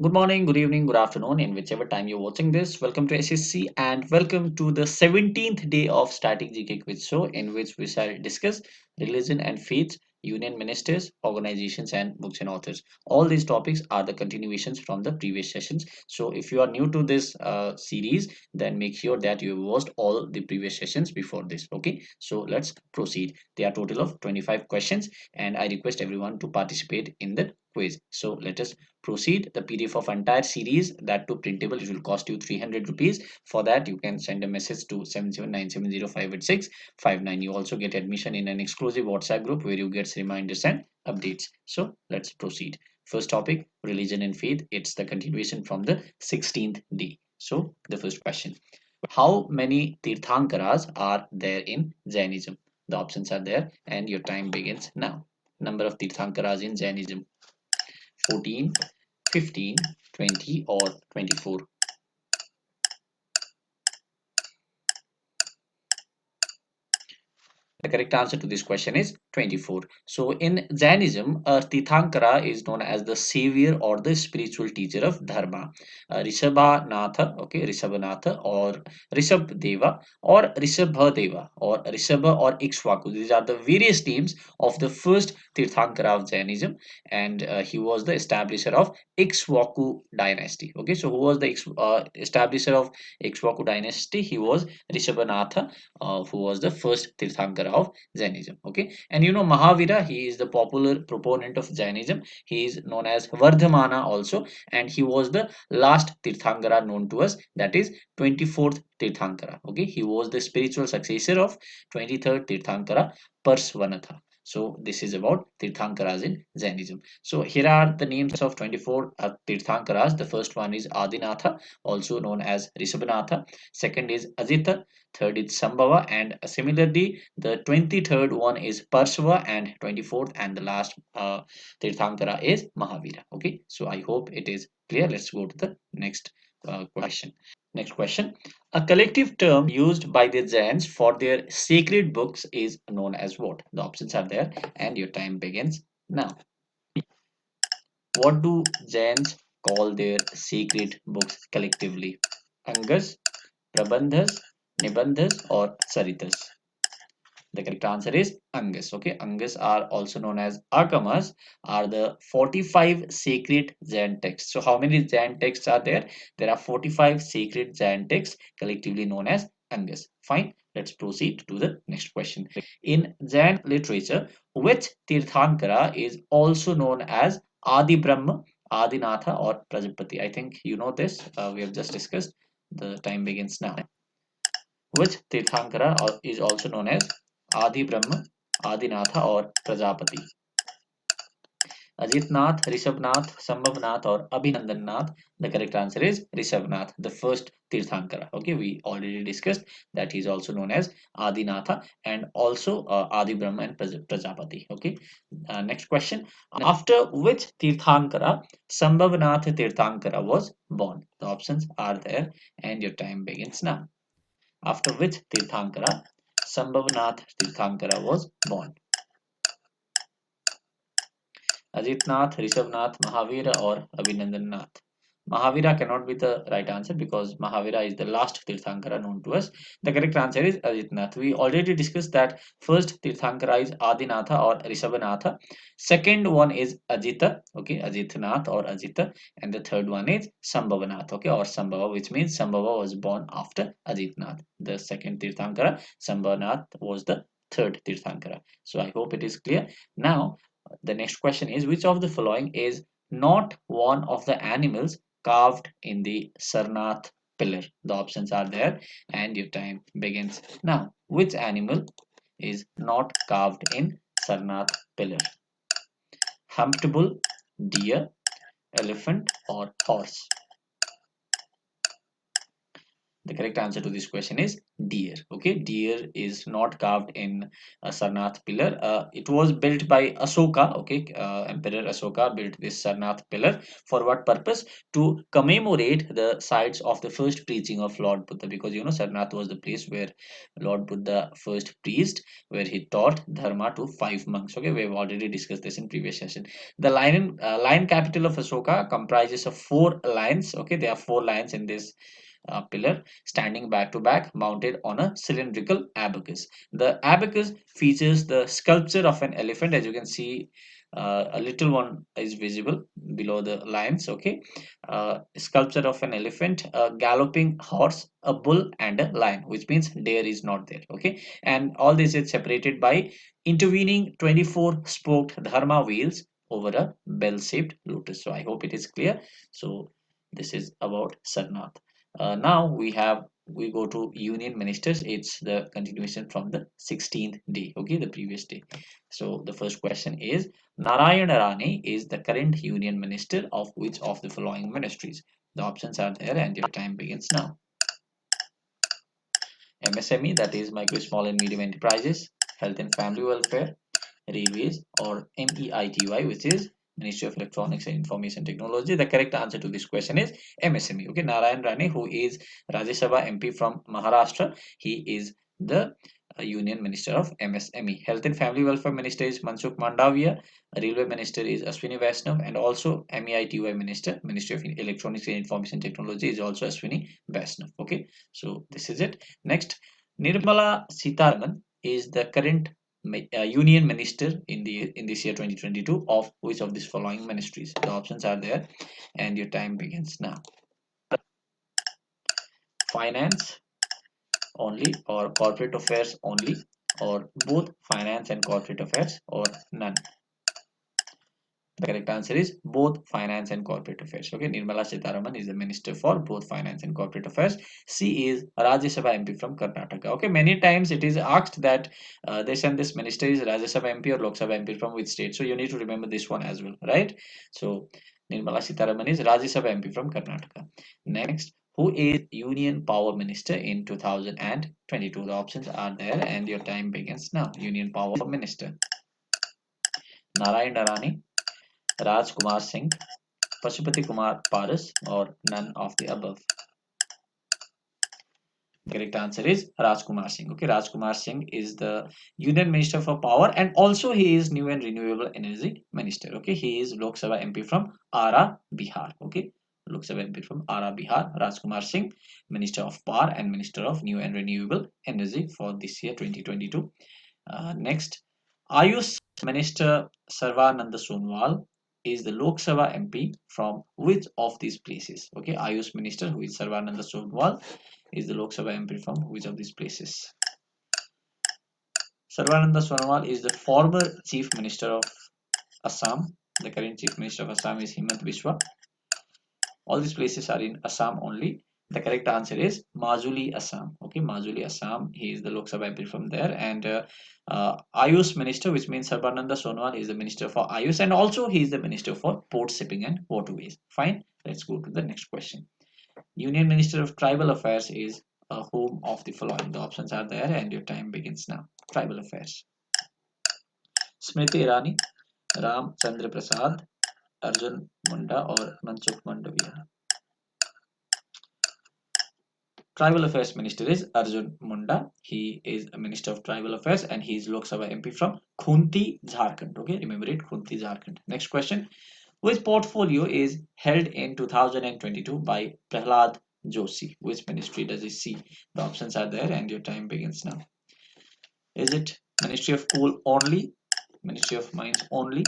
Good morning, good evening, good afternoon, in whichever time you're watching this. Welcome to SSC and welcome to the 17th day of Static GK Quiz Show, in which we shall discuss religion and faith, union ministers, organizations, and books and authors. All these topics are the continuations from the previous sessions. So, if you are new to this series, then make sure that you have watched all the previous sessions before this. Okay, so let's proceed. There are total of 25 questions, and I request everyone to participate in the quiz. So, let us proceed. The PDF of entire series, that to printable, it will cost you 300 rupees. For that you can send a message to 7797058659. You also get admission in an exclusive WhatsApp group where you get reminders and updates. So let's proceed. First topic, religion and faith. It's the continuation from the 16th day. So the first question, how many tirthankaras are there in Jainism? The options are there and your time begins now. Number of tirthankaras in Jainism: 14, 15, 20 or 24. The correct answer to this question is 24. So in Jainism, Tirthankara is known as the savior or the spiritual teacher of Dharma. Rishabhanatha, okay, Rishabhanatha or Rishabdeva or Rishabhadeva or Rishabha or Ikshvaku. These are the various names of the first Tirthankara of Jainism, and he was the establisher of Ikshvaku dynasty. Okay, so who was the establisher of Ikshvaku dynasty? He was Rishabhanatha, who was the first Tirthankara of Jainism. Okay, and you know Mahavira, he is the popular proponent of Jainism. He is known as Vardhamana also, and he was the last Tirthankara known to us, that is 24th Tirthankara. Okay, he was the spiritual successor of 23rd Tirthankara Parsvanatha. So this is about Tirthankaras in Jainism. So here are the names of 24 Tirthankaras. The first one is Adinatha, also known as Rishabhnatha. Second is Ajitnath. Third is Sambhava, and similarly the 23rd one is Parshva, and 24th and the last Tirthankara is Mahavira. Okay, so I hope it is clear. Let's go to the next question. Next question. A collective term used by the Jains for their sacred books is known as what? The options are there and your time begins now. What do Jains call their sacred books collectively? Angas, Prabandhas, Nibandhas or Saritas? The correct answer is Angas. Okay, Angas are also known as Agamas, are the 45 sacred Jain texts. So how many Jain texts are there? There are 45 sacred Jain texts collectively known as Angas. Fine. Let's proceed to the next question. In Jain literature, which Tirthankara is also known as Adi Brahma, Adinatha or Prajapati? I think you know this. We have just discussed. The time begins now. Which Tirthankara is also known as Adi Brahma, Adinatha or Prajapati? Ajitnath, Rishabhnath, Sambhav Nath or Abhinandan Nath? The correct answer is Rishabhnath, the first Tirthankara. Okay, we already discussed that he is also known as Adinatha and also Adi Brahma and Prajapati. Okay, next question. After which Tirthankara Shambhav Nath Tirthankara was born? The options are there and your time begins now. After which Tirthankara Shambhav Nath Tirthankara was born? Ajitnath, Rishabhnath, Mahavira or Abhinandan Nath? Mahavira cannot be the right answer because Mahavira is the last Tirthankara known to us. The correct answer is Ajitnath. We already discussed that first Tirthankara is Adinatha or Rishabhanatha. Second one is Ajita, okay, Ajitnath or Ajita, and the third one is Sambhavanath, okay, or Sambhava, which means Sambhava was born after Ajitnath. The second Tirthankara, Sambhavanath, was the third Tirthankara. So I hope it is clear. Now the next question is, which of the following is not one of the animals carved in the Sarnath pillar? The options are there and your time begins now. Which animal is not carved in Sarnath pillar? Humped bull, deer, elephant or horse? The correct answer to this question is deer. Okay, deer is not carved in a Sarnath pillar. It was built by Asoka. Okay, Emperor Asoka built this Sarnath pillar. For what purpose? To commemorate the sites of the first preaching of Lord Buddha, because you know Sarnath was the place where Lord Buddha first preached, where he taught dharma to 5 monks. Okay, we have already discussed this in previous session. The lion capital of Asoka comprises of 4 lions. Okay, there are 4 lions in this pillar, standing back to back, mounted on a cylindrical abacus. The abacus features the sculpture of an elephant. As you can see, a little one is visible below the lions. Okay, sculpture of an elephant, a galloping horse, a bull, and a lion, which means deer is not there. Okay, and all this is separated by intervening 24 spoked dharma wheels over a bell-shaped lotus. So I hope it is clear. So this is about Sarnath. Now we go to union ministers. It's the continuation from the 16th day. Okay, the previous day. So the first question is, Narayan Rane is the current union minister of which of the following ministries? The options are there and your time begins now. MSME, that is micro, small and medium enterprises, health and family welfare, railways, or MEITY, which is Ministry of Electronics and Information Technology. The correct answer to this question is MSME. Okay, Narayan Rane, who is Rajya Sabha MP from Maharashtra, he is the Union Minister of MSME. Health and Family Welfare Minister is Mansukh Mandavia. Railway Minister is Ashwini Vaishnav, and also MEITY Minister, Ministry of Electronics and Information Technology, is also Ashwini Vaishnav. Okay, so this is it. Next, Nirmala Sitharaman is the current union minister in this year 2022 of which of these following ministries? The options are there and your time begins now. Finance only, or corporate affairs only, or both finance and corporate affairs, or none? The correct answer is both finance and corporate affairs. Okay, Nirmala Sitharaman is the minister for both finance and corporate affairs. She is Rajya Sabha MP from Karnataka. Okay, many times it is asked that this and this minister is Rajya Sabha MP or Lok Sabha MP from which state. So you need to remember this one as well, right? So Nirmala Sitharaman is Rajya Sabha MP from Karnataka. Next, who is Union Power Minister in 2022? The options are there and your time begins now. Union Power Minister: Narayan Rane, Raj Kumar Singh, Pashupati Kumar Paras, or none of the above? The correct answer is Raj Kumar Singh. Okay, Raj Kumar Singh is the Union Minister for Power, and also he is New and Renewable Energy Minister. Okay, he is Lok Sabha MP from Ara, Bihar. Okay, Lok Sabha MP from Ara, Bihar. Raj Kumar Singh, Minister of Power and Minister of New and Renewable Energy for this year 2022. Next, Ayush Minister Sarvananda Sonowal is the Lok Sabha MP from which of these places? Okay, Ayush Minister, who is Sarvananda Sonowal, is the Lok Sabha MP from which of these places? Sarvananda Sonowal is the former Chief Minister of Assam. The current Chief Minister of Assam is Himant Biswa. All these places are in Assam only. The correct answer is Majuli, Assam. Okay, Majuli, Assam. He is the Lok Sabha MP from there. And Ayush Minister, which means Sarbananda Sonowal, is the Minister for Ayush, and also he is the Minister for Port Shipping and Waterways. Fine. Let's go to the next question. Union Minister of Tribal Affairs is whom of the following? The options are there, and your time begins now. Tribal Affairs: Smriti Irani, Ram Chandra Prasad, Arjun Munda, or Mansukh Mandavia? Tribal Affairs Minister is Arjun Munda. He is a Minister of Tribal Affairs and he is Lok Sabha MP from Khunti, Jharkhand. Okay, remember it, Khunti, Jharkhand. Next question. Which portfolio is held in 2022 by Prahlad Joshi? Which ministry does he see? The options are there and your time begins now. Is it Ministry of Coal only, Ministry of Mines only,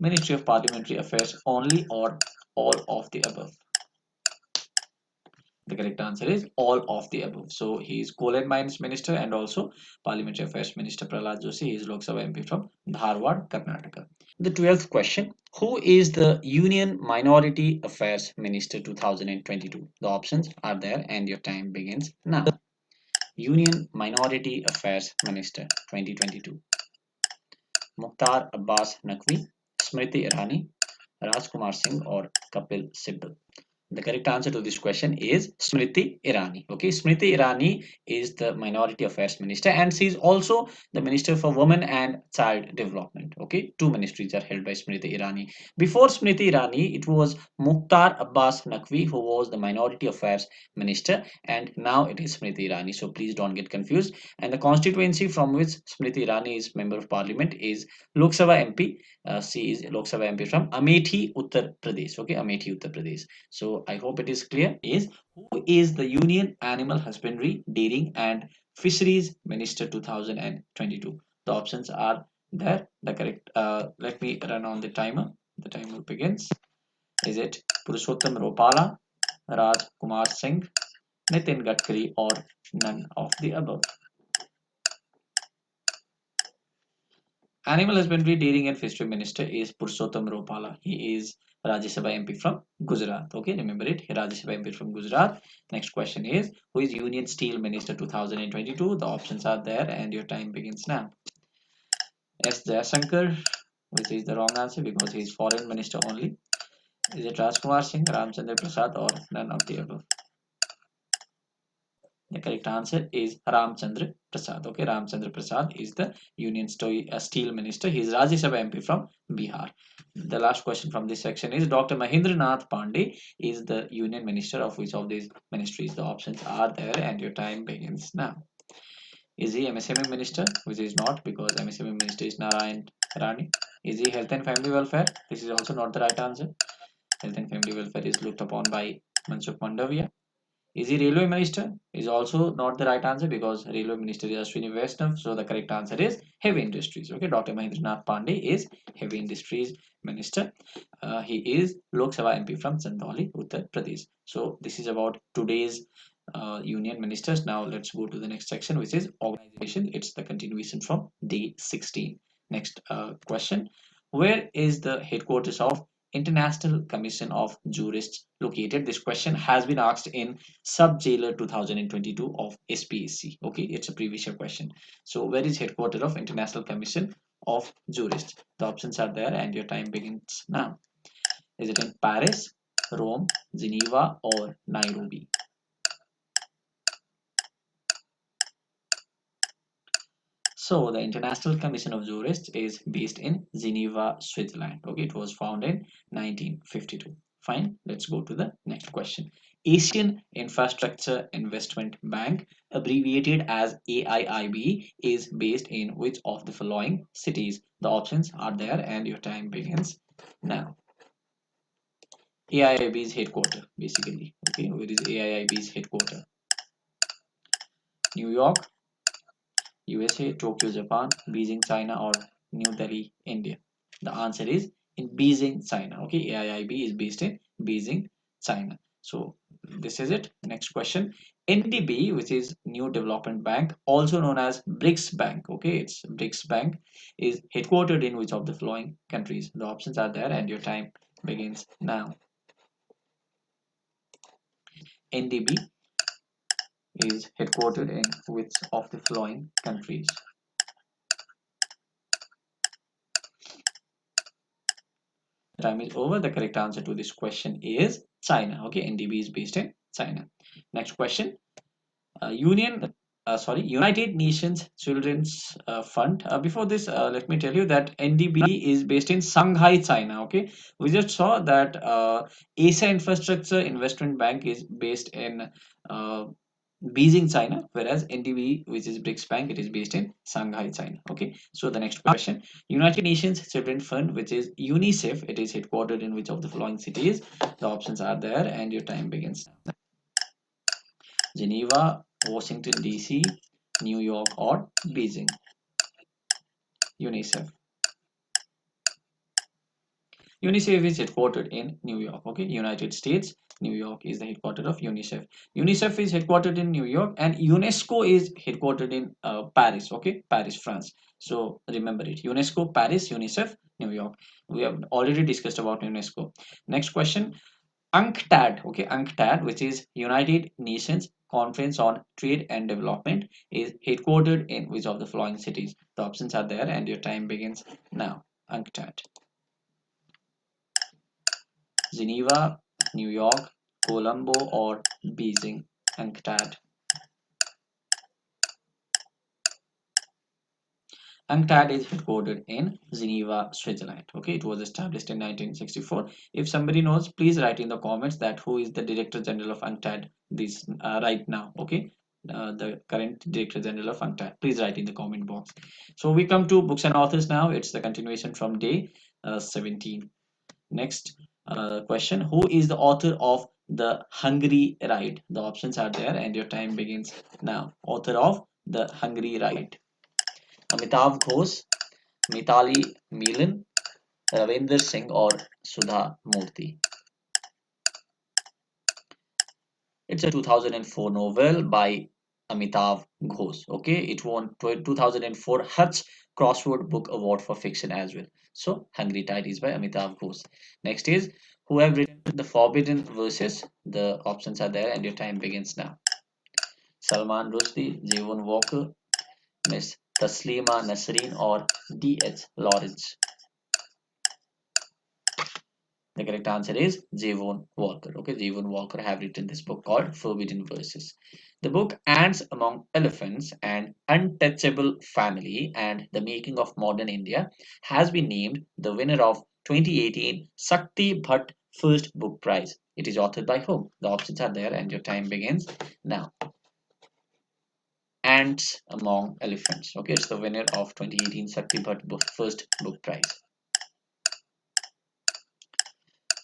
Ministry of Parliamentary Affairs only, or all of the above? The correct answer is all of the above. So he is Coal and Mines Minister and also Parliamentary Affairs Minister Prahlad Joshi. He is Lok Sabha MP from Dharwad, Karnataka. The 12th question. Who is the Union Minority Affairs Minister 2022? The options are there and your time begins now. Union Minority Affairs Minister 2022. Mukhtar Abbas Naqvi, Smriti Irani, Rajkumar Singh, or Kapil Sibal? The correct answer to this question is Smriti Irani. Okay, Smriti Irani is the Minority Affairs Minister, and she is also the Minister for Women and Child Development. Okay, two ministries are held by Smriti Irani. Before Smriti Irani, it was Mukhtar Abbas Naqvi who was the Minority Affairs Minister, and now it is Smriti Irani. So please don't get confused. And the constituency from which Smriti Irani is Member of Parliament is Lok Sabha MP. She is Lok Sabha MP from Amethi, Uttar Pradesh. Okay, Amethi, Uttar Pradesh. So I hope it is clear. Is who is the Union Animal Husbandry, Dairying and Fisheries Minister 2022? The options are there. The correct. Let me run on the timer. The timer begins. Is it Purushottam Ropala, Raj Kumar Singh, Nitin Gadkari, or none of the above? Animal Husbandry, Dairying and Fishery Minister is Purushottam Ropala. He is Rajya Sabha MP from Gujarat. Okay, remember it. Rajya Sabha MP from Gujarat. Next question is, who is Union Steel Minister 2022? The options are there and your time begins now. S. Jaishankar, which is the wrong answer because he is Foreign Minister only. Is it Rajkumar Singh, Ramchandra Prasad, or none of the above? The correct answer is Ramchandra Prasad. Okay, Ramchandra Prasad is the Union Steel Minister. He is Rajya Sabha MP from Bihar. The last question from this section is, Dr. Mahendranath Pandey is the Union Minister of which of these ministries? The options are there and your time begins now. Is he MSME Minister? Which is not, because MSME Minister is Narayan Rane. Is he Health and Family Welfare? This is also not the right answer. Health and Family Welfare is looked upon by Mansukh Mandaviya. Is he Railway Minister? Is also not the right answer because Railway Minister is Ashwini Vaishnav. So the correct answer is Heavy Industries. Okay, Dr. Mahendranath Pandey is Heavy Industries Minister. He is Lok Sabha MP from Chandauli, Uttar Pradesh. So this is about today's Union Ministers. Now let's go to the next section, which is organization. It's the continuation from day 16. Next question. Where is the headquarters of International Commission of Jurists located? This question has been asked in Sub Jailer 2022 of SPSC. Okay, it's a previous year question. So where is headquarters of International Commission of Jurists? The options are there and your time begins now. Is it in Paris, Rome, Geneva, or Nairobi? So the International Commission of Jurists is based in Geneva, Switzerland. Okay, it was founded in 1952. Fine, let's go to the next question. Asian Infrastructure Investment Bank, abbreviated as AIIB, is based in which of the following cities? The options are there and your time begins now. AIIB's headquarters, basically. Okay, where is AIIB's headquarters? New York, USA, Tokyo, Japan, Beijing, China, or New Delhi, India? The answer is in Beijing, China. Okay, AIIB is based in Beijing, China. So this is it. Next question. NDB, which is New Development Bank, also known as BRICS Bank. Okay, it's BRICS Bank, is headquartered in which of the following countries? The options are there and your time begins now. NDB is headquartered in which of the following countries? Time is over. The correct answer to this question is China. Okay, NDB is based in China. Next question. United Nations Children's Fund. Before this, let me tell you that NDB is based in Shanghai, China. Okay, we just saw that Asia Infrastructure Investment Bank is based in Beijing, China, whereas NDB, which is BRICS Bank, it is based in Shanghai, China. Okay, so the next question. United Nations Children Fund, which is UNICEF, it is headquartered in which of the following cities? The options are there and your time begins now. Geneva, Washington DC, New York, or Beijing? UNICEF. UNICEF is headquartered in New York. Okay, United States, New York is the headquarters of UNICEF. UNICEF is headquartered in New York, and UNESCO is headquartered in Paris. Okay, Paris, France. So remember it. UNESCO, Paris, UNICEF, New York. We have already discussed about UNESCO. Next question. UNCTAD. Okay, UNCTAD, which is United Nations Conference on Trade and Development, is headquartered in which of the following cities? The options are there, and your time begins now. UNCTAD. Geneva, New York, Colombo or Beijing, UNCTAD. UNCTAD is headquartered in Geneva, Switzerland. Okay, it was established in 1964. If somebody knows, please write in the comments that who is the Director General of UNCTAD this right now. Okay, the current Director General of UNCTAD. Please write in the comment box. So we come to books and authors now. It's the continuation from day 17. Next question: who is the author of the Hungary Ride? The options are there, and your time begins now. Author of the Hungary Ride: Amitav Ghosh, Mitali Milan, Ravinder Singh, or Sudha Murthy. It's a 2004 novel by Amitav Ghosh. Okay, it won 2004 Hutch Crossword Book Award for fiction as well. So, Hungry Tide is by Amitav Ghosh. Next is who have written the Forbidden Verses. The options are there, and your time begins now. Salman Rushdie, Javon Walker, Miss Taslima Nasreen, or D.H. Lawrence. The correct answer is Javon Walker. Okay, Javon Walker have written this book called Forbidden Verses. The book Ants Among Elephants, and Untouchable Family, and the Making of Modern India has been named the winner of 2018 Sakti Bhatt First Book Prize. It is authored by whom? The options are there, and your time begins now. Ants Among Elephants. Okay, it's the winner of 2018 Sakti Bhatt First Book Prize.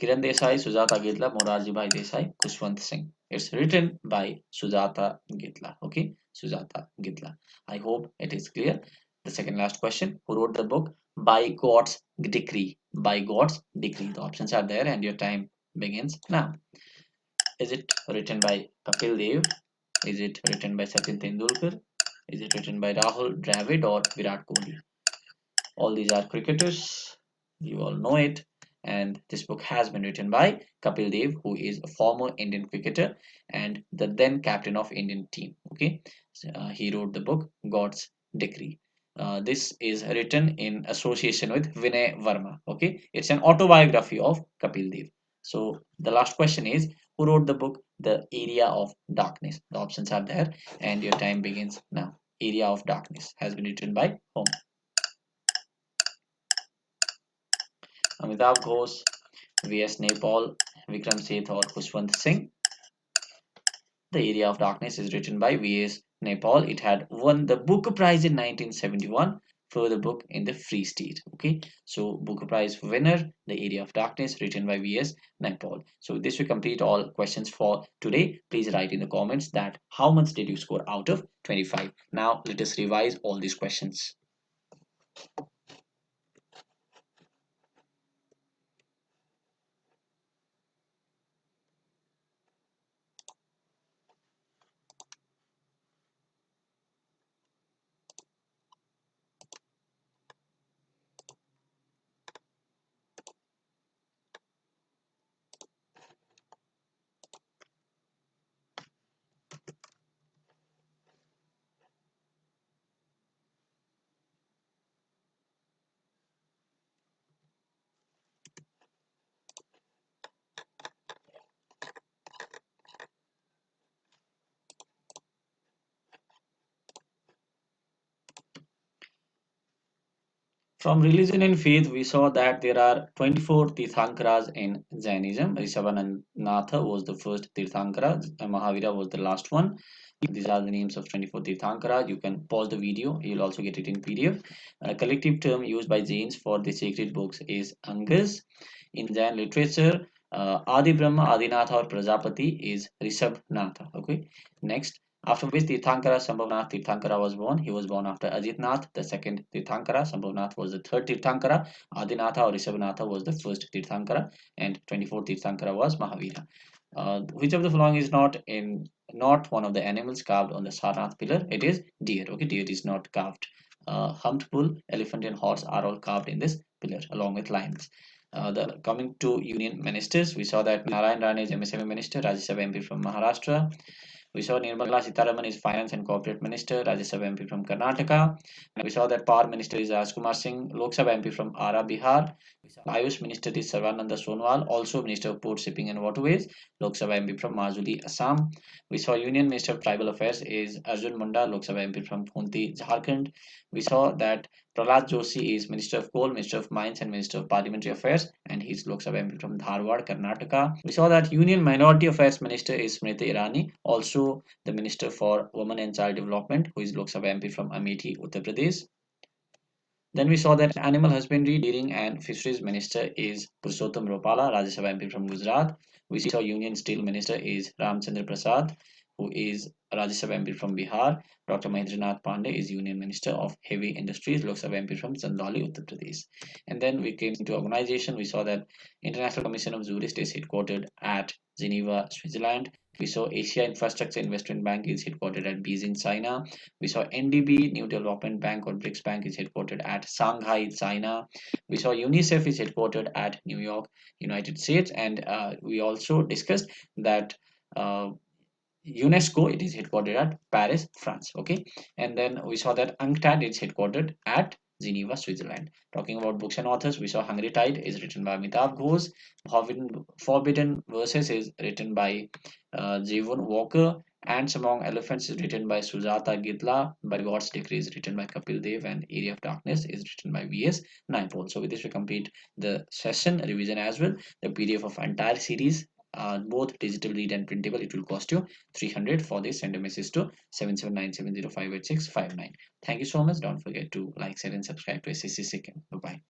Kiran Desai, Sujata Gitla, Morarji Bhai Desai, Khushwant Singh. It's written by Sujata Gitla. Okay, Sujata Gitla. I hope it is clear. The second last question: who wrote the book By God's Decree? By God's Decree. The options are there, and your time begins now. Is it written by Kapil Dev? Is it written by Sachin Tendulkar? Is it written by Rahul Dravid or Virat Kohli? All these are cricketers. You all know it. And this book has been written by Kapil Dev, who is a former Indian cricketer and the then captain of Indian team. Okay, he wrote the book God's Decree. This is written in association with Vinay Verma. Okay, it's an autobiography of Kapil Dev. So the last question is, who wrote the book The Area of Darkness? The options are there, and your time begins now. Area of Darkness has been written by whom? Amitav Ghosh, V.S. Nepal, Vikram Seth, or Khushwant Singh. The Area of Darkness is written by V.S. Nepal. It had won the Booker Prize in 1971 for the book in the Free State. Okay, so Booker Prize winner, The Area of Darkness, written by V.S. Nepal. So this will complete all questions for today. Please write in the comments that how much did you score out of 25. Now let us revise all these questions. From religion and faith, we saw that there are 24 Tirthankaras in Jainism. Rishabhnath was the first Tirthankara, Mahavira was the last one. These are the names of 24 Tirthankaras. You can pause the video, you'll also get it in PDF. A collective term used by Jains for the sacred books is Angas. In Jain literature, Adi Brahma, Adinatha or Prajapati is Rishabhnath. Okay, next. After which Tirthankara Shambhav Nath Tirthankara was born. He was born after Ajitnath, the second Tirthankara. Shambhav Nath was the third Tirthankara. Adinatha or Rishabhanatha was the first Tirthankara, and 24th Tirthankara was Mahavira. Which of the following is not one of the animals carved on the Sarnath pillar? It is deer. Okay, deer is not carved. Humped bull, elephant, and horse are all carved in this pillar along with lions. Coming to union ministers, we saw that Narayan Rane is MSME minister, Rajya Sabha MP from Maharashtra. We saw Nirmala Sitharaman is Finance and Corporate Minister, Rajya Sabha MP from Karnataka. We saw that Power Minister is Kumar Singh, Lok Sabha MP from Ara, Bihar. Ayush Minister is Sarvananda Sonowal, also Minister of Port, Shipping and Waterways, Lok Sabha MP from Majuli, Assam. We saw Union Minister of Tribal Affairs is Arjun Munda, Lok Sabha MP from Khunti, Jharkhand. We saw that Prahlad Joshi is Minister of Coal, Minister of Mines and Minister of Parliamentary Affairs, and he's Lok Sabha MP from Dharwad, Karnataka. We saw that Union Minority Affairs Minister is Smriti Irani, also the Minister for Women and Child Development, who is Lok Sabha MP from Amethi, Uttar Pradesh. Then we saw that Animal Husbandry, Dairying and Fisheries Minister is Purushottam Rupala, Rajya Sabha MP from Gujarat. We saw Union Steel Minister is Ramchandra Prasad, who is Rajya Sabha MP from Bihar. Dr. Mahendranath Pandey is Union Minister of Heavy Industries, Lok Sabha MP from Chandauli, Uttar Pradesh. And then we came to organization. We saw that International Commission of Jurists is headquartered at Geneva, Switzerland. We saw Asia Infrastructure Investment Bank is headquartered at Beijing, China. We saw NDB, New Development Bank or BRICS Bank is headquartered at Shanghai, China. We saw UNICEF is headquartered at New York, United States. And we also discussed that UNESCO, it is headquartered at Paris, France. Okay. And then we saw that UNCTAD is headquartered at Geneva, Switzerland. Talking about books and authors, we saw Hungry Tide is written by Amitabh Ghosh. Forbidden Verses is written by Javon Walker. Ants Among Elephants is written by Sujata Gidla. By God's Decree is written by Kapil Dev. And Area of Darkness is written by V.S. Naipaul. So with this we complete the session revision as well. The PDF of entire series, both digital read and printable, it will cost you 300. For this, send a message to 7797058659. Thank you so much. Don't forget to like, share and subscribe to SSC Sikkim. Bye bye.